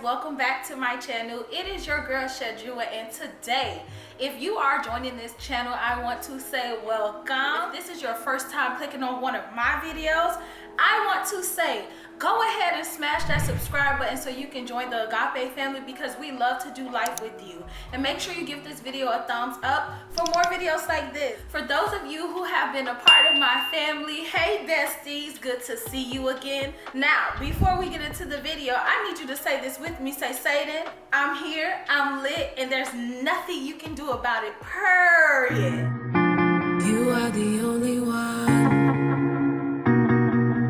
welcome back to my channel. It is your girl Shadjua, and today, if you are joining this channel, I want to say welcome. If this is your first time clicking on one of my videos, I want to say go ahead and smash that subscribe button so you can join the Agape family, because we love to do life with you. And make sure you give this video a thumbs up for more videos like this. For those of you who have been a part of my family, hey besties, good to see you again. Now, before we get into the video, I need you to say this with me. Say, Satan, I'm here, I'm lit, and there's nothing you can do about it, period. You are the only one.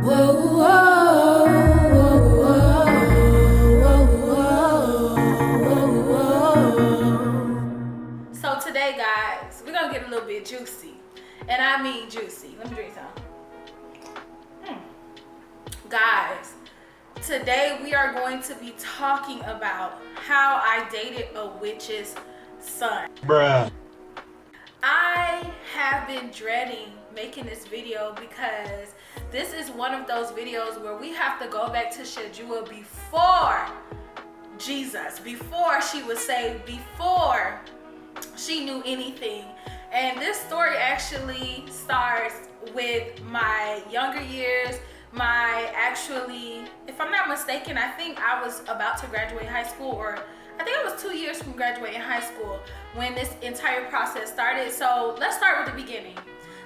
Whoa, whoa, whoa, whoa, whoa. So today, guys, we're gonna get a little bit juicy. And I mean juicy. Let me drink some. Guys, today we are going to be talking about how I dated a witch's son. Bruh. I have been dreading making this video because this is one of those videos where we have to go back to Shadjua before Jesus, before she was saved, before she knew anything. And this story actually starts with my younger years. If I'm not mistaken, I think I was about to graduate high school, or I think it was 2 years from graduating high school when this entire process started. So let's start with the beginning.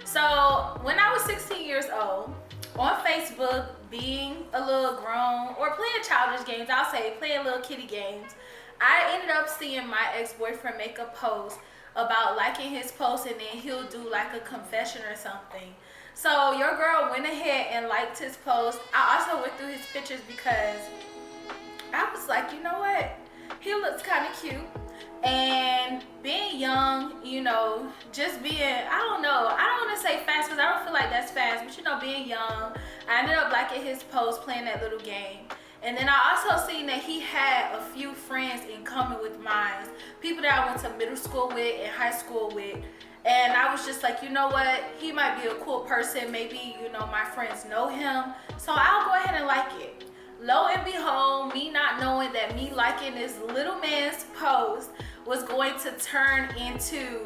So when I was 16 years old, on Facebook, being a little grown or playing childish games, I'll say playing little kiddie games, I ended up seeing my ex-boyfriend make a post about liking his post, and then he'll do like a confession or something. So your girl went ahead and liked his post. I also went through his pictures because I was like, you know what? He looks kind of cute. And being young, you know, just being, I don't want to say fast because I don't feel like that's fast, but you know, being young, I ended up liking his post, playing that little game. And then I also seen that he had a few friends in common with mine, people that I went to middle school with and high school with. And I was just like, you know what? He might be a cool person. Maybe, you know, my friends know him. So I'll go ahead and like it. Lo and behold, me not knowing that me liking this little man's post was going to turn into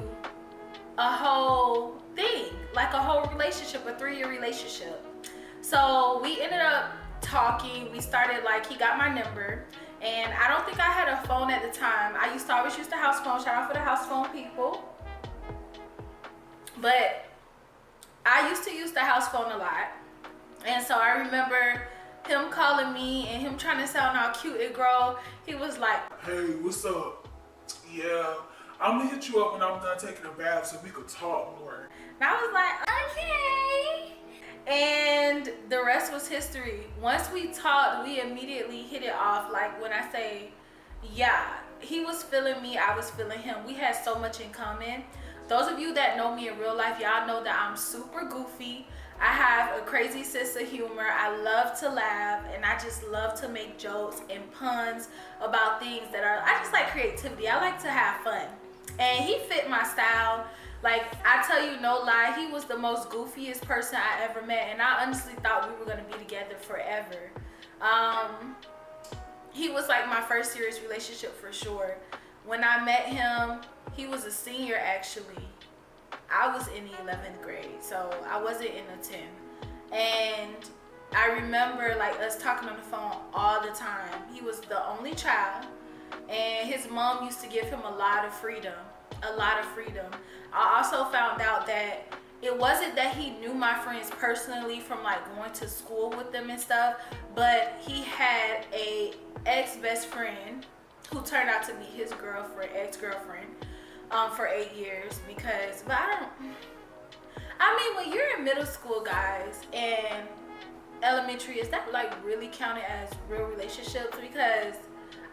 a whole thing, like a whole relationship, a 3-year relationship. So we ended up talking. We started, like, he got my number, and I don't think I had a phone at the time. I used to always use the house phone. Shout out for the house phone people. But I used to use the house phone a lot. And so I remember him calling me and him trying to sound all cute and grow. He was like, hey, what's up? Yeah, I'm gonna hit you up when I'm done taking a bath so we could talk more. And I was like, okay. And the rest was history. Once we talked, we immediately hit it off. Like, when I say, yeah, he was feeling me, I was feeling him. We had so much in common. Those of you that know me in real life, y'all know that I'm super goofy. I have a crazy sense of humor. I love to laugh, and I just love to make jokes and puns about things that are, I just like creativity. I like to have fun. And he fit my style. Like, I tell you no lie, he was the most goofiest person I ever met, and I honestly thought we were gonna be together forever. He was like my first serious relationship for sure. When I met him, he was a senior actually. I was in the 11th grade, so I wasn't in the 10th. And I remember like us talking on the phone all the time. He was the only child, and his mom used to give him a lot of freedom. I also found out that it wasn't that he knew my friends personally from like going to school with them and stuff, but he had a ex-best friend who turned out to be his ex-girlfriend for 8 years. Because, but I mean, when you're in middle school, guys, and elementary, is that like really counted as real relationships? Because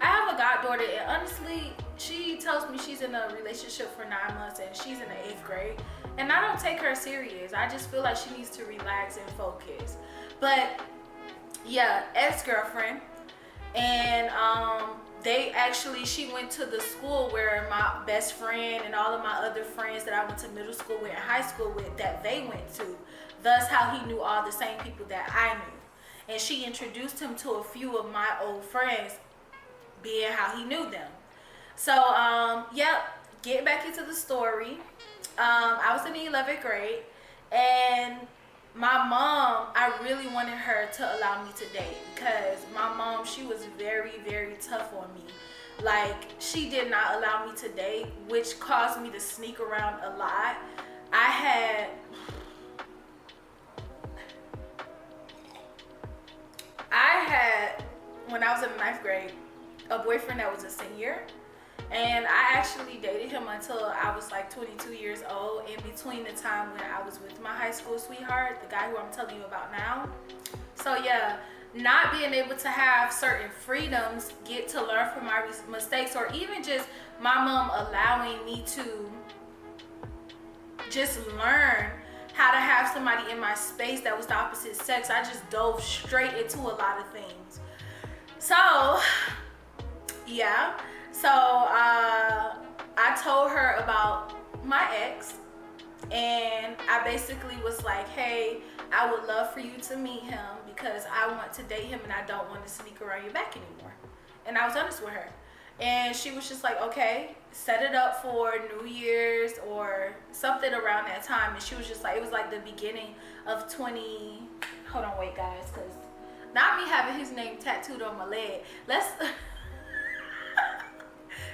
I have a goddaughter, and honestly, she tells me she's in a relationship for 9 months and she's in the 8th grade, and I don't take her serious. I just feel like she needs to relax and focus. But yeah, ex-girlfriend. And she went to the school where my best friend and all of my other friends that I went to middle school with and high school with, that they went to. Thus how he knew all the same people that I knew. And she introduced him to a few of my old friends. being how he knew them. So, get back into the story. I was in the 11th grade, and my mom, I really wanted her to allow me to date because my mom, she was very, very tough on me. Like, she did not allow me to date, which caused me to sneak around a lot. I had, when I was in the 9th grade, a boyfriend that was a senior. And I actually dated him until I was like 22 years old, in between the time when I was with my high school sweetheart, the guy who I'm telling you about now. So yeah, not being able to have certain freedoms, get to learn from my mistakes, or even just my mom allowing me to just learn how to have somebody in my space that was the opposite sex. I just dove straight into a lot of things. So yeah. So I told her about my ex, and I basically was like, hey, I would love for you to meet him because I want to date him and I don't want to sneak around your back anymore. And I was honest with her. And she was just like, okay, set it up for New Year's or something around that time. And she was just like, it was like the beginning of hold on, wait guys, because not me having his name tattooed on my leg.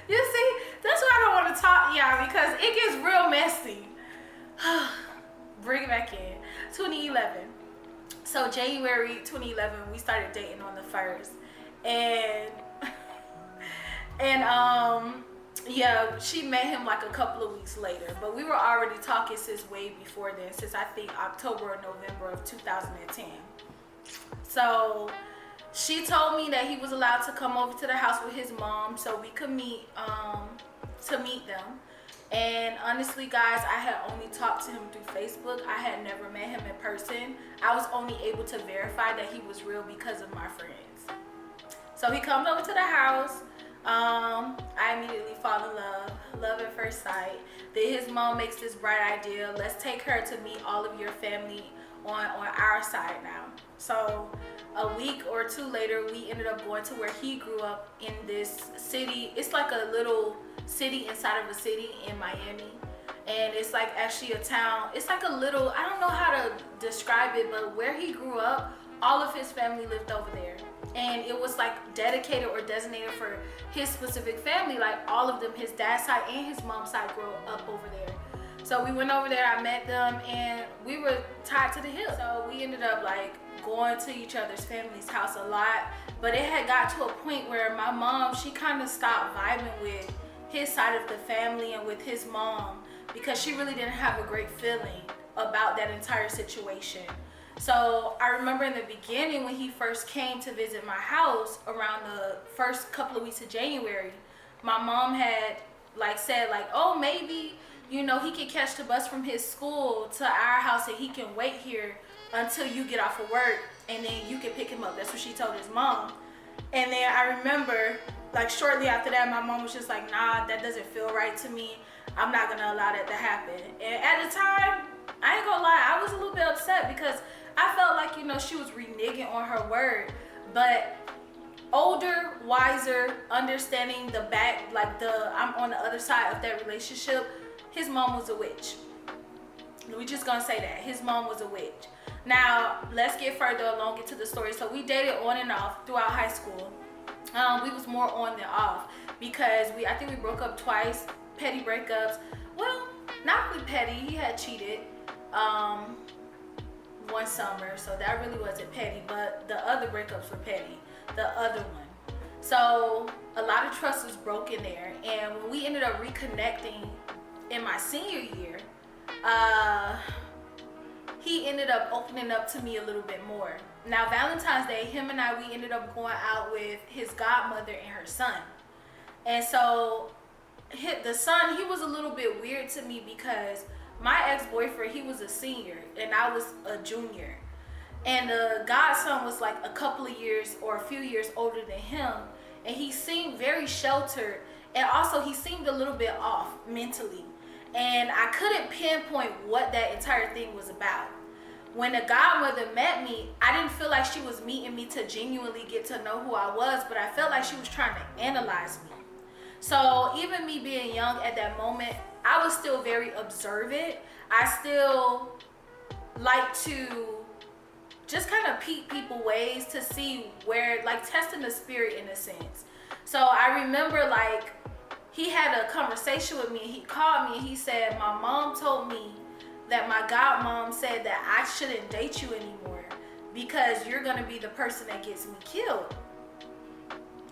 You see, that's why I don't want to talk, y'all, because it gets real messy. Bring it back in. 2011. So January 2011, we started dating on the 1st. Yeah, she met him like a couple of weeks later. But we were already talking since way before then, since I think October or November of 2010. So she told me that he was allowed to come over to the house with his mom so we could meet them. And honestly, guys, I had only talked to him through Facebook. I had never met him in person. I was only able to verify that he was real because of my friends. So he comes over to the house. I immediately fall in love at first sight. Then his mom makes this bright idea. Let's take her to meet all of your family on our side now. So a week or two later, we ended up going to where he grew up in this city. It's like a little city inside of a city in Miami. And it's like actually a town. It's like a little, I don't know how to describe it, but where he grew up, all of his family lived over there. And it was like dedicated or designated for his specific family. Like all of them, his dad's side and his mom's side grew up over there. So we went over there, I met them, and we were tied to the hip. So we ended up like going to each other's family's house a lot. But it had got to a point where my mom, she kind of stopped vibing with his side of the family and with his mom because she really didn't have a great feeling about that entire situation. So I remember in the beginning when he first came to visit my house around the first couple of weeks of January, my mom had like said like, oh, maybe, you know, he can catch the bus from his school to our house and he can wait here until you get off of work and then you can pick him up. That's what she told his mom. And then I remember like shortly after that, my mom was just like, nah, that doesn't feel right to me. I'm not gonna allow that to happen. And at the time, I ain't gonna lie, I was a little bit upset because I felt like, you know, she was reneging on her word. But older, wiser, understanding the back, like I'm on the other side of that relationship, his mom was a witch. We're just gonna say that. His mom was a witch. Now, let's get further along into the story. So we dated on and off throughout high school. We was more on than off because I think we broke up twice, petty breakups. Well, not really petty. He had cheated one summer, so that really wasn't petty, but the other breakups were petty, the other one. So a lot of trust was broken there, and when we ended up reconnecting in my senior year, he ended up opening up to me a little bit more. Now, Valentine's Day, him and I, we ended up going out with his godmother and her son. And so the son, he was a little bit weird to me because my ex-boyfriend, he was a senior and I was a junior. And the godson was like a couple of years or a few years older than him. And he seemed very sheltered. And also he seemed a little bit off mentally. And I couldn't pinpoint what that entire thing was about. when the godmother met me, I didn't feel like she was meeting me to genuinely get to know who I was, but I felt like she was trying to analyze me. So even me being young at that moment, I was still very observant. I still like to just kind of peep people ways to see where, like testing the spirit in a sense. So I remember like he had a conversation with me. He called me and he said, my mom told me that my godmom said that I shouldn't date you anymore because you're gonna be the person that gets me killed.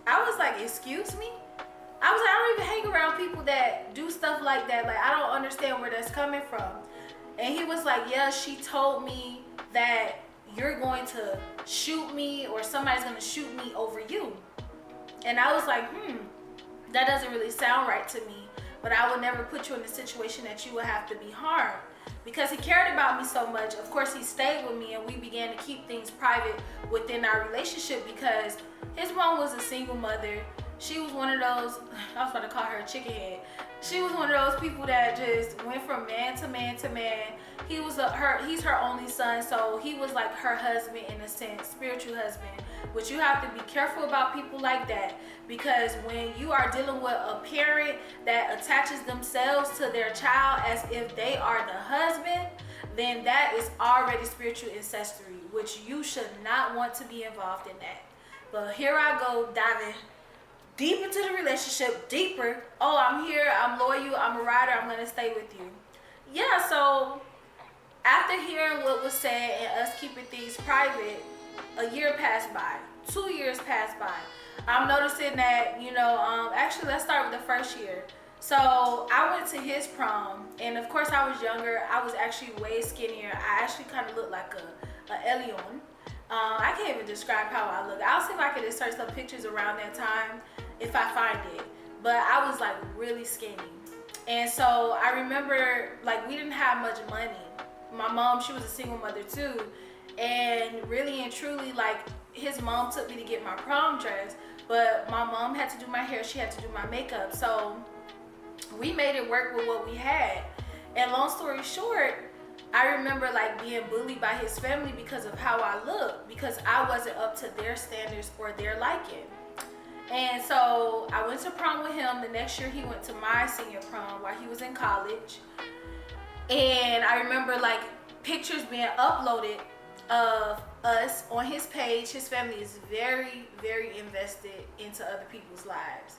I was like, excuse me? I was like, I don't even hang around people that do stuff like that. Like, I don't understand where that's coming from. And he was like, yeah, she told me that you're going to shoot me or somebody's gonna shoot me over you. And I was like, that doesn't really sound right to me, but I would never put you in a situation that you would have to be harmed. Because he cared about me so much, of course he stayed with me and we began to keep things private within our relationship because his mom was a single mother. She was one of those, I was about to call her a chicken head. She was one of those people that just went from man to man to man. He's her only son, so he was like her husband in a sense, spiritual husband. But you have to be careful about people like that because when you are dealing with a parent that attaches themselves to their child as if they are the husband, then that is already spiritual ancestry, which you should not want to be involved in that. But here I go diving deep into the relationship, deeper. Oh, I'm here, I'm loyal, I'm a rider, I'm gonna stay with you. Yeah, so after hearing what was said and us keeping things private, a year passed by, 2 years passed by. I'm noticing that, actually let's start with the first year. So I went to his prom and of course I was younger. I was actually way skinnier. I actually kind of looked like a alien. I can't even describe how I look. I'll see if I can insert some pictures around that time if I find it. But I was like really skinny. And so I remember like we didn't have much money. My mom, she was a single mother too. And really and truly, like his mom took me to get my prom dress, but my mom had to do my hair, she had to do my makeup. So we made it work with what we had. And long story short, I remember like being bullied by his family because of how I looked, because I wasn't up to their standards or their liking. And so I went to prom with him. The next year he went to my senior prom while he was in college. And I remember like pictures being uploaded of us on his page. His family is very, very invested into other people's lives.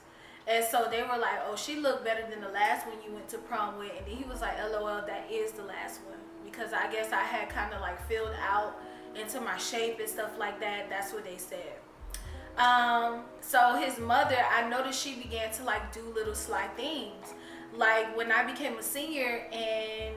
And so they were like, oh, she looked better than the last one you went to prom with. And then he was like, LOL, that is the last one. Because I guess I had kind of like filled out into my shape and stuff like that. That's what they said. So his mother, I noticed she began to like do little sly things. Like when I became a senior and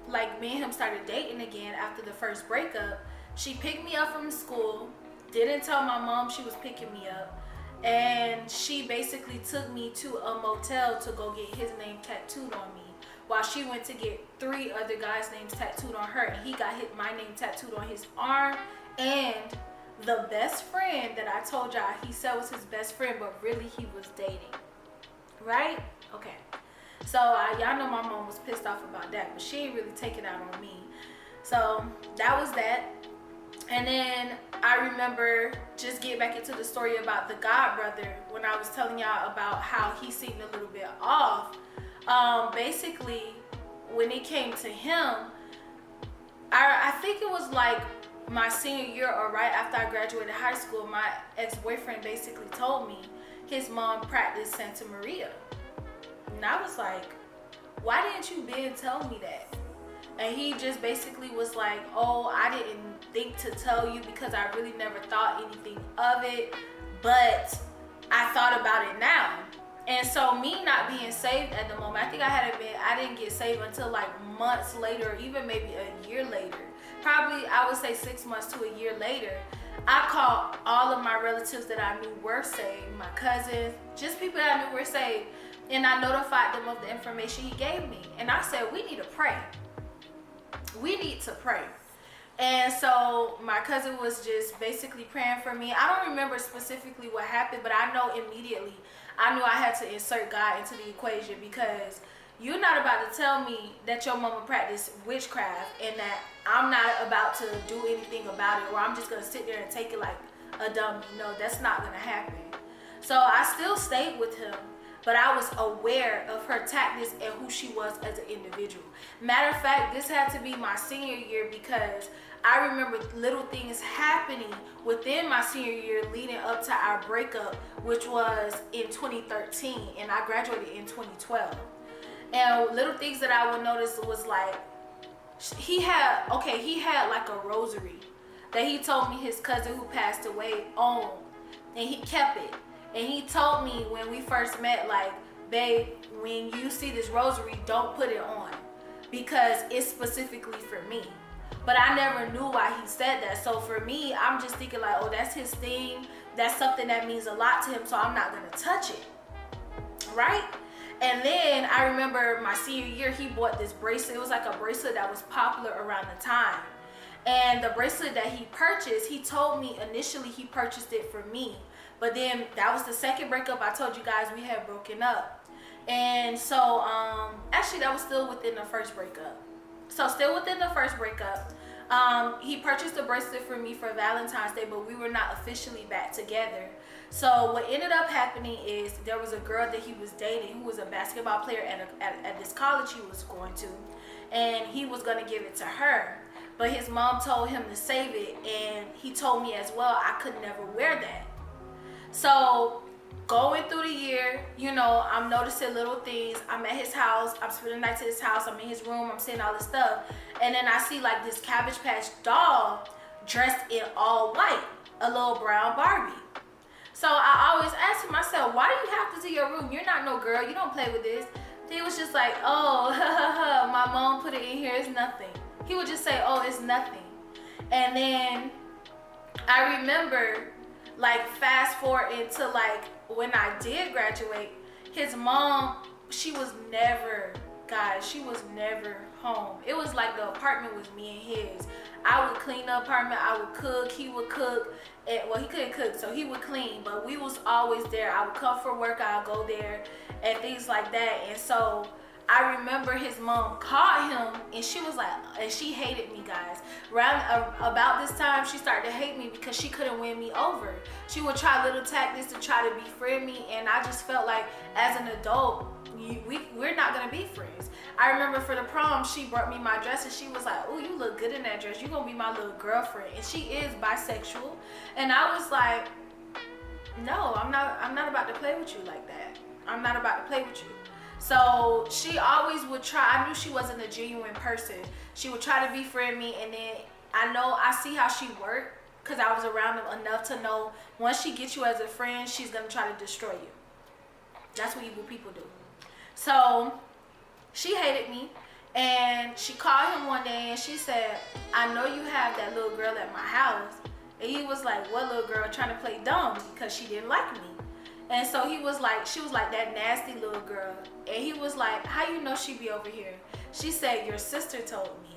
like me and him started dating again after the first breakup, she picked me up from school, didn't tell my mom she was picking me up, and she basically took me to a motel to go get his name tattooed on me while she went to get 3 other guys' names tattooed on her, and he got my name tattooed on his arm. And the best friend that I told y'all he said was his best friend, but really he was dating, right? Okay. So y'all know my mom was pissed off about that, but she ain't really take it out on me. So that was that. And then I remember, just get back into the story about the god brother, when I was telling y'all about how he seemed a little bit off. Basically, when it came to him, I think it was like my senior year or right after I graduated high school, my ex-boyfriend basically told me his mom practiced Santa Maria. And I was like, why didn't you Ben tell me that? And he just basically was like, oh, I didn't think to tell you because I really never thought anything of it, but I thought about it now. And so me not being saved at the moment, I didn't get saved until like months later, or even maybe a year later. Probably I would say 6 months to a year later. I called all of my relatives that I knew were saved, my cousins, just people that I knew were saved, and I notified them of the information he gave me. And I said, we need to pray. We need to pray. And so my cousin was just basically praying for me. I don't remember specifically what happened, but I know immediately I knew I had to insert God into the equation because, you're not about to tell me that your mama practiced witchcraft and that I'm not about to do anything about it, or I'm just gonna sit there and take it like a dummy. No, that's not gonna happen. So I still stayed with him, but I was aware of her tactics and who she was as an individual. Matter of fact, this had to be my senior year because I remember little things happening within my senior year leading up to our breakup, which was in 2013, and I graduated in 2012. And little things that I would notice was like, he had like a rosary that he told me his cousin who passed away owned, and he kept it. And he told me when we first met, like, babe, when you see this rosary, don't put it on because it's specifically for me. But I never knew why he said that. So for me, I'm just thinking like, oh, that's his thing. That's something that means a lot to him, so I'm not gonna touch it, right? And then I remember my senior year, he bought this bracelet. It was like a bracelet that was popular around the time. And the bracelet that he purchased, he told me initially he purchased it for me. But then that was the second breakup. I told you guys we had broken up. And so, actually that was still within the first breakup. So still within the first breakup, he purchased a bracelet for me for Valentine's Day, but we were not officially back together. So what ended up happening is there was a girl that he was dating who was a basketball player at this college he was going to, and he was going to give it to her. But his mom told him to save it, and he told me as well I could never wear that. So going through the year, you know, I'm noticing little things. I'm at his house, I'm spending the night to his house, I'm in his room, I'm seeing all this stuff. And then I see like this Cabbage Patch doll dressed in all white, a little brown Barbie. So I always ask myself, why do you have this in your room? You're not no girl, you don't play with this. He was just like, oh, my mom put it in here, it's nothing. He would just say, oh, it's nothing. And then I remember, like, fast forward into like when I did graduate, his mom, she was never home. It was like the apartment was me and his. I would clean the apartment, I would cook, he would cook. Well, he couldn't cook, so he would clean, but we was always there. I would come for work, I'd go there and things like that. And so I remember his mom called him, and she was like, and she hated me, guys. About this time, she started to hate me because she couldn't win me over. She would try little tactics to try to befriend me, and I just felt like as an adult, we're not gonna be friends. I remember for the prom, she brought me my dress, and she was like, oh, you look good in that dress. You're gonna be my little girlfriend. And she is bisexual. And I was like, no, I'm not about to play with you like that. I'm not about to play with you. So she always would try. I knew she wasn't a genuine person. She would try to befriend me, and then I see how she worked because I was around them enough to know once she gets you as a friend, she's gonna try to destroy you. That's what evil people do. So she hated me, and she called him one day and she said, I know you have that little girl at my house. And he was like, what little girl? Trying to play dumb because she didn't like me. And so she was like that nasty little girl. And he was like, how you know she be over here? She said, your sister told me.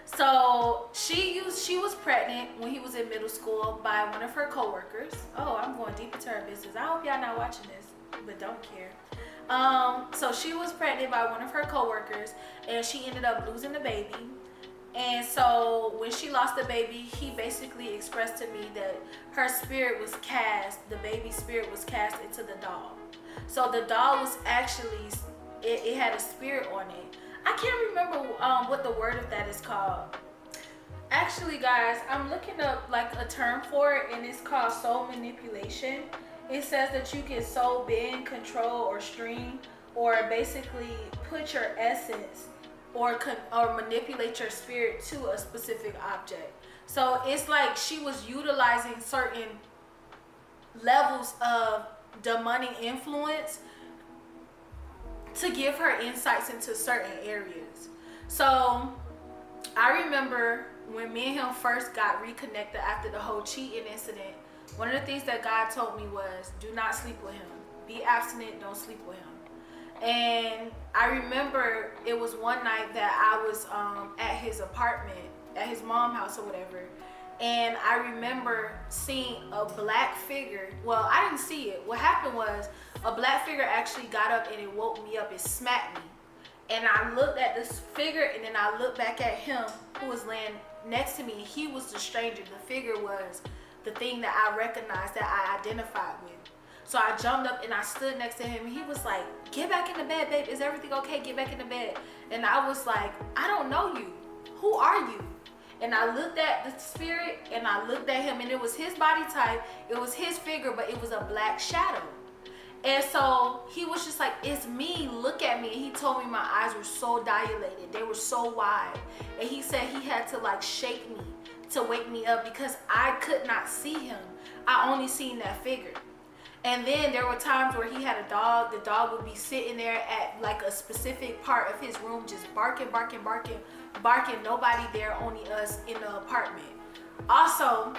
So she was pregnant when he was in middle school by one of her coworkers. Oh, I'm going deep into her business. I hope y'all not watching this, but don't care. So she was pregnant by one of her coworkers, and she ended up losing the baby. And so when she lost the baby, he basically expressed to me that her spirit was cast, the baby spirit was cast into the doll. So the doll was actually, it had a spirit on it. I can't remember what the word of that is called. Actually, guys, I'm looking up like a term for it, and it's called soul manipulation. It says that you can soul bend, control, or string, or basically put your essence or manipulate your spirit to a specific object. So it's like she was utilizing certain levels of demonic influence to give her insights into certain areas. So I remember when me and him first got reconnected after the whole cheating incident, one of the things that God told me was, do not sleep with him. Be abstinent, don't sleep with him. And I remember it was one night that I was at his apartment, at his mom's house or whatever, and I remember seeing a black figure. Well, I didn't see it. What happened was a black figure actually got up and it woke me up. It smacked me. And I looked at this figure, and then I looked back at him who was laying next to me. He was the stranger. The figure was the thing that I recognized, that I identified with. So I jumped up and I stood next to him. And he was like, "Get back in the bed, babe. Is everything okay? Get back in the bed." And I was like, "I don't know you. Who are you?" And I looked at the spirit and I looked at him, and it was his body type. It was his figure, but it was a black shadow. And so he was just like, "It's me, look at me." And he told me my eyes were so dilated. They were so wide. And he said he had to like shake me to wake me up because I could not see him. I only seen that figure. And then there were times where he had a dog. The dog would be sitting there at like a specific part of his room, just barking, barking, barking, barking. Nobody there, only us in the apartment. Also,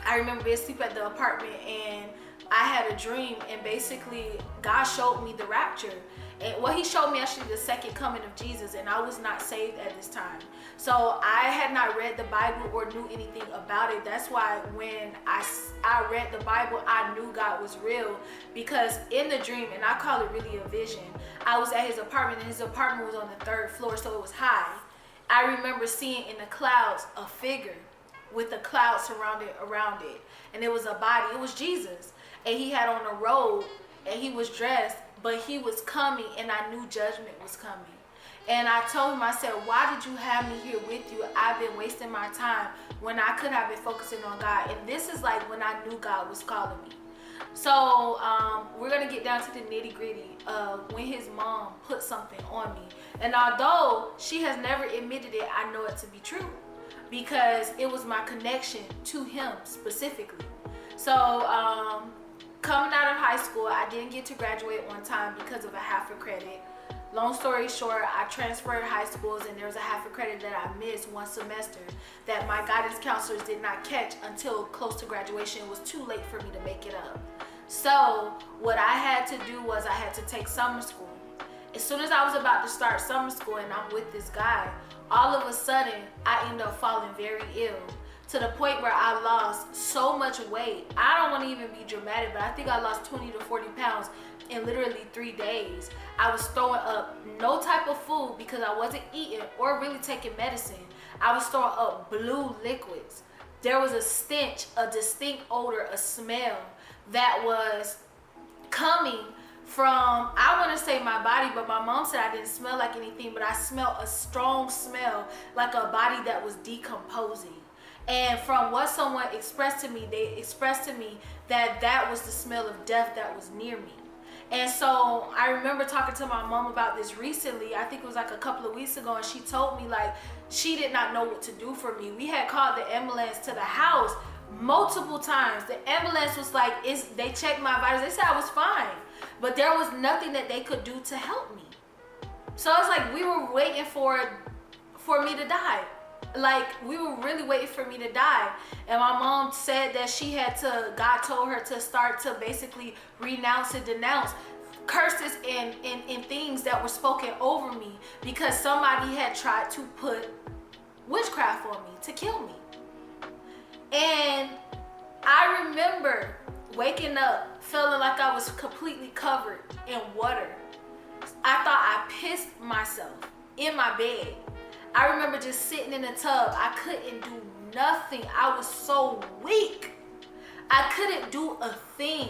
I remember being asleep at the apartment and I had a dream, and basically God showed me the rapture. And well, he showed me actually the second coming of Jesus, and I was not saved at this time. So I had not read the Bible or knew anything about it. That's why when I read the Bible, I knew God was real, because in the dream, and I call it really a vision, I was at his apartment, and his apartment was on the 3rd floor, so it was high. I remember seeing in the clouds a figure with a cloud surrounded around it, and it was a body. It was Jesus. And he had on a robe, and he was dressed, but he was coming, and I knew judgment was coming. And I told him, I said, "Why did you have me here with you? I've been wasting my time when I could have been focusing on God." And this is like when I knew God was calling me. So we're going to get down to the nitty gritty of when his mom put something on me. And although she has never admitted it, I know it to be true, because it was my connection to him specifically. So coming out of high school, I didn't get to graduate one time because of a half a credit. Long story short, I transferred high schools, and there was a half a credit that I missed one semester that my guidance counselors did not catch until close to graduation. It was too late for me to make it up. So what I had to do was I had to take summer school. As soon as I was about to start summer school and I'm with this guy, all of a sudden I ended up falling very ill, to the point where I lost so much weight. I don't want to even be dramatic, but I think I lost 20 to 40 pounds in literally 3 days. I was throwing up no type of food because I wasn't eating or really taking medicine. I was throwing up blue liquids. There was a stench, a distinct odor, a smell that was coming from, I want to say my body, but my mom said I didn't smell like anything, but I smelled a strong smell like a body that was decomposing. And from what someone expressed to me, they expressed to me that that was the smell of death that was near me. And so I remember talking to my mom about this recently. I think it was like a couple of weeks ago, and she told me like she did not know what to do for me. We had called the ambulance to the house multiple times. The ambulance was like, they checked my vitals. They said I was fine, but there was nothing that they could do to help me. So it's like we were waiting for me to die. Like we were really waiting for me to die. And my mom said that God told her to start to basically renounce and denounce curses and things that were spoken over me, because somebody had tried to put witchcraft on me to kill me. And I remember waking up feeling like I was completely covered in water. I thought I pissed myself in my bed. I remember just sitting in the tub. I couldn't do nothing. I was so weak. I couldn't do a thing.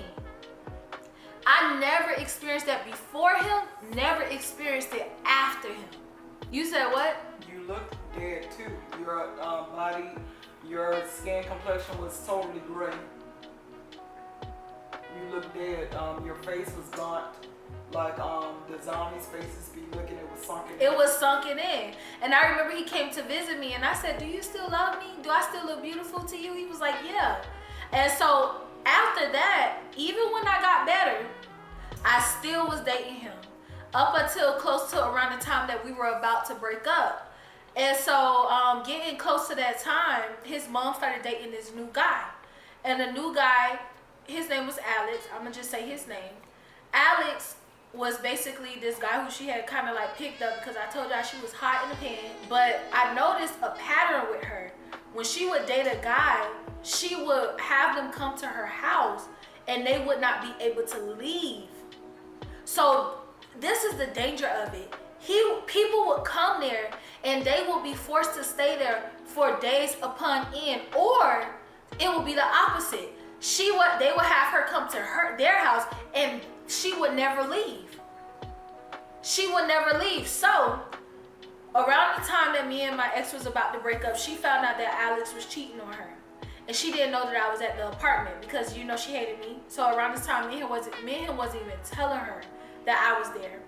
I never experienced that before him, never experienced it after him. You said what? You looked dead too. Your body, your skin complexion was totally gray. You looked dead. Your face was gaunt. Like the zombies' faces be looking, it was sunken in. It was sunken in. And I remember he came to visit me, and I said, "Do you still love me? Do I still look beautiful to you?" He was like, "Yeah." And so after that, even when I got better, I still was dating him up until close to around the time that we were about to break up. And so getting close to that time, his mom started dating this new guy. And the new guy, his name was Alex. I'm gonna just say his name. Alex was basically this guy who she had kind of like picked up, because I told y'all she was hot in the pan. But I noticed a pattern with her when she would date a guy, she would have them come to her house and they would not be able to leave. So this is the danger of it. People would come there and they will be forced to stay there for days upon end, or it will be the opposite. They would have her come to their house and she would never leave. She would never leave. So around the time that me and my ex was about to break up, she found out that Alex was cheating on her. And she didn't know that I was at the apartment because, you know, she hated me. So around this time, me and him wasn't even telling her that I was there.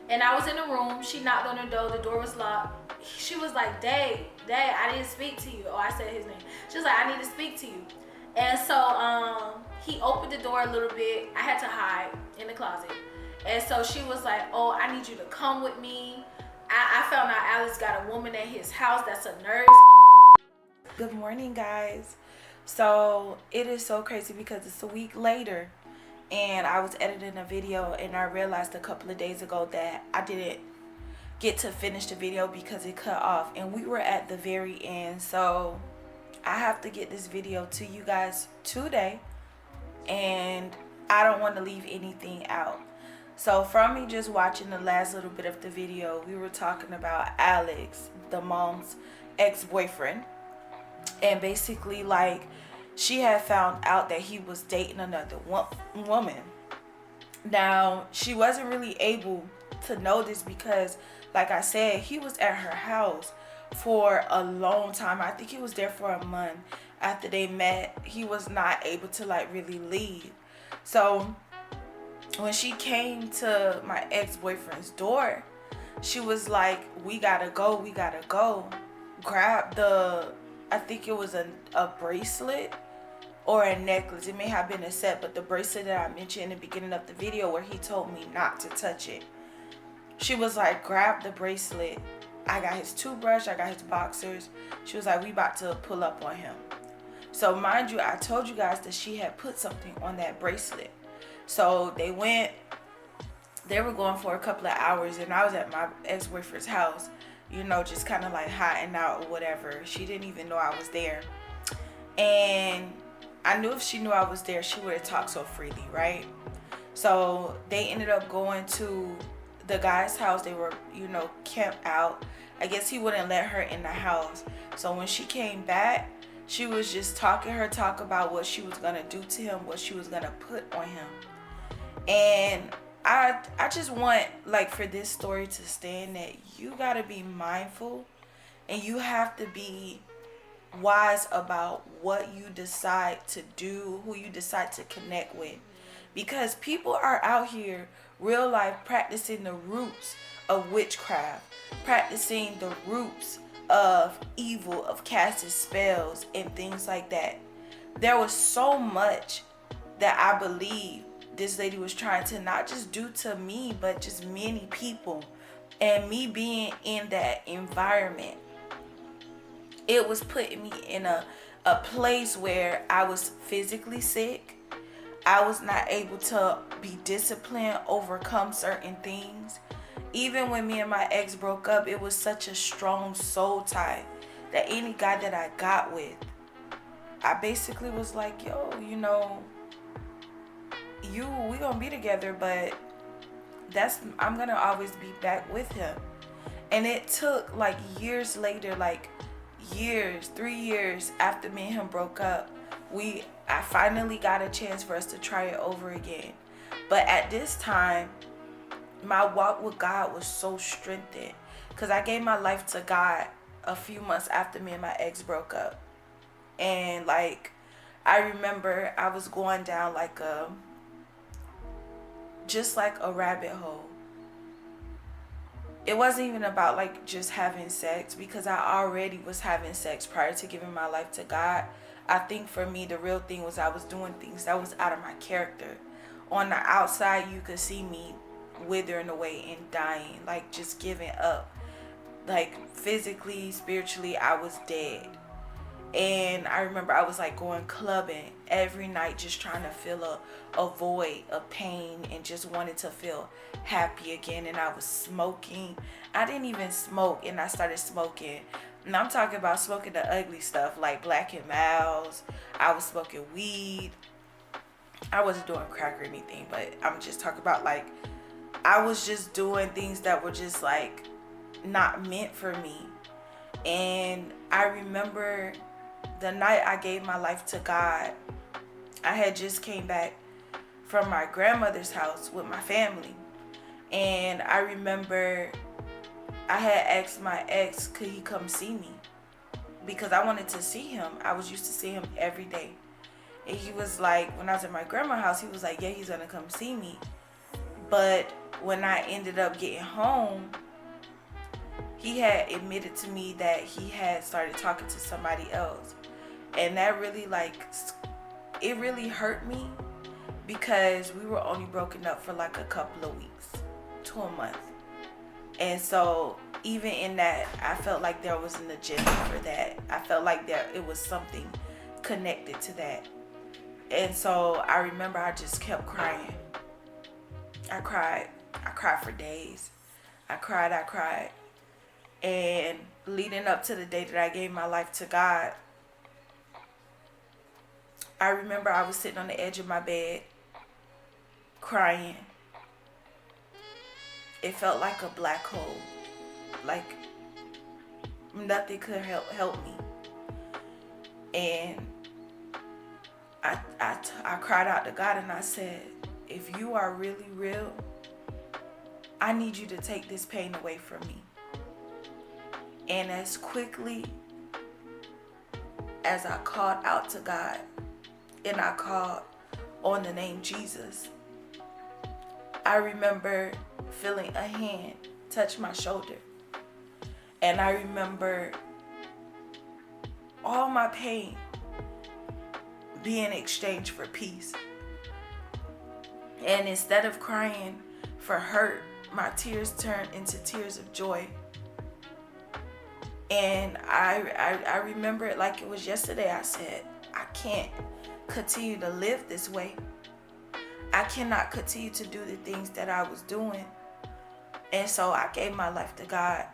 And I was in the room. She knocked on the door was locked. She was like, Dave, I didn't speak to you. Oh, I said his name. She was like, I need to speak to you. And so he opened the door a little bit. I had to hide in the closet. And so she was like, oh, I need you to come with me. I found out Alex got a woman at his house that's a nurse. Good morning, guys. So it is so crazy because it's a week later and I was editing a video and I realized a couple of days ago that I didn't get to finish the video because it cut off and we were at the very end. So I have to get this video to you guys today and I don't want to leave anything out. So from me just watching the last little bit of the video, we were talking about Alex, the mom's ex-boyfriend. And basically, like, she had found out that he was dating another woman. Now, she wasn't really able to know this because, like I said, he was at her house for a long time. I think he was there for a month. After they met, he was not able to, like, really leave. So when she came to my ex-boyfriend's door, she was like, we gotta go. Grab I think it was a bracelet or a necklace. It may have been a set, but the bracelet that I mentioned in the beginning of the video where he told me not to touch it. She was like, grab the bracelet. I got his toothbrush, I got his boxers. She was like, we about to pull up on him. So mind you, I told you guys that she had put something on that bracelet. So they were going for a couple of hours and I was at my ex-boyfriend's house, you know, just kind of like hiding out or whatever. She didn't even know I was there. And I knew if she knew I was there, she would have talked so freely, right? So they ended up going to the guy's house. They were, you know, camped out. I guess he wouldn't let her in the house. So when she came back, she was just talk about what she was going to do to him, what she was going to put on him. And I just want, like, for this story to stand that you got to be mindful and you have to be wise about what you decide to do, who you decide to connect with. Because people are out here, real life, practicing the roots of witchcraft, practicing the roots of evil, of casting spells and things like that. There was so much that I believe this lady was trying to not just do to me, but just many people. And me being in that environment, it was putting me in a place where I was physically sick. I was not able to be disciplined, overcome certain things. Even when me and my ex broke up, it was such a strong soul tie that any guy that I got with, I basically was like, yo, you know, we gonna be together, but I'm gonna always be back with him. And it took like years later, like 3 years after me and him broke up, I finally got a chance for us to try it over again. But at this time, my walk with God was so strengthened because I gave my life to God a few months after me and my ex broke up. And like, I remember I was going down like just like a rabbit hole. It wasn't even about like just having sex, because I already was having sex prior to giving my life to God. I think for me, the real thing was I was doing things that was out of my character. On the outside, you could see me withering away and dying, like just giving up. Like physically, spiritually, I was dead. And I remember I was like going clubbing every night, just trying to fill a void of pain and just wanted to feel happy again. And I was smoking. I didn't even smoke, and I started smoking And I'm talking about smoking the ugly stuff like Black and Miles. I was smoking weed. I wasn't doing crack or anything, but I'm just talking about like I was just doing things that were just like not meant for me. And I remember the night I gave my life to God, I had just came back from my grandmother's house with my family. And I remember I had asked my ex, could he come see me? Because I wanted to see him. I was used to see him every day. And he was like, when I was at my grandma's house, he was like, yeah, he's going to come see me. But when I ended up getting home, he had admitted to me that he had started talking to somebody else. And that really it really hurt me because we were only broken up for like a couple of weeks to a month. And so even in that, I felt like there was an agenda for that. I felt like it was something connected to that. And so I remember I just kept crying. I cried for days. I cried. And leading up to the day that I gave my life to God, I remember I was sitting on the edge of my bed crying. It felt like a black hole. Like nothing could help me. And I cried out to God and I said, if you are really real, I need you to take this pain away from me. And as quickly as I called out to God and I called on the name Jesus, I remember feeling a hand touch my shoulder. And I remember all my pain being exchanged for peace. And instead of crying for hurt, my tears turned into tears of joy. And I remember it like it was yesterday. I said, I can't continue to live this way. I cannot continue to do the things that I was doing. And so I gave my life to God.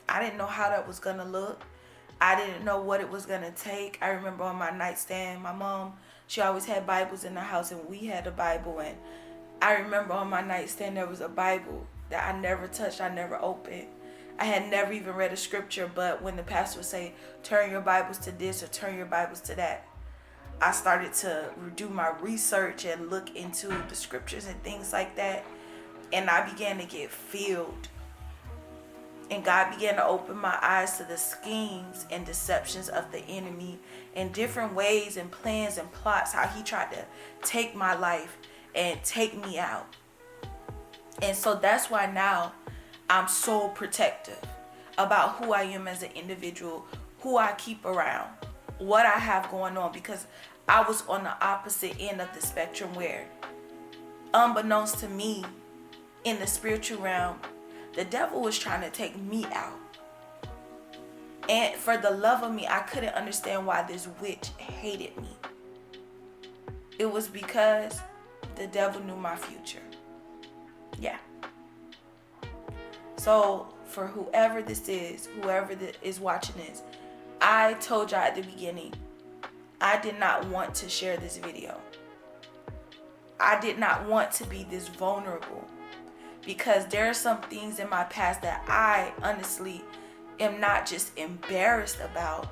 I didn't know how that was going to look. I didn't know what it was going to take. I remember on my nightstand, my mom, she always had Bibles in the house, and we had a Bible. And I remember on my nightstand there was a Bible that I never touched, I never opened. I had never even read a scripture, but when the pastor would say, turn your Bibles to this or turn your Bibles to that, I started to do my research and look into the scriptures and things like that. And I began to get filled. And God began to open my eyes to the schemes and deceptions of the enemy in different ways and plans and plots, how he tried to take my life and take me out. And so that's why now I'm so protective about who I am as an individual, who I keep around, what I have going on, because I was on the opposite end of the spectrum where, unbeknownst to me, in the spiritual realm, the devil was trying to take me out. And for the love of me, I couldn't understand why this witch hated me. It was because the devil knew my future. Yeah. So for whoever this is, whoever is watching this, I told y'all at the beginning, I did not want to share this video. I did not want to be this vulnerable, because there are some things in my past that I honestly am not just embarrassed about,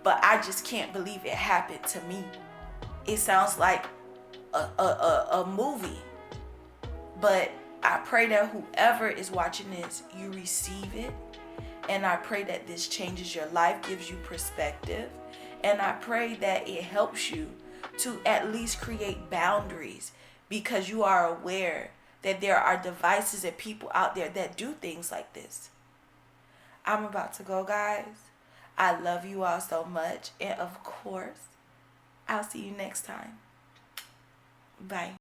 but I just can't believe it happened to me. It sounds like a movie, but I pray that whoever is watching this, you receive it. And I pray that this changes your life, gives you perspective. And I pray that it helps you to at least create boundaries, because you are aware that there are devices and people out there that do things like this. I'm about to go, guys. I love you all so much. And of course, I'll see you next time. Bye.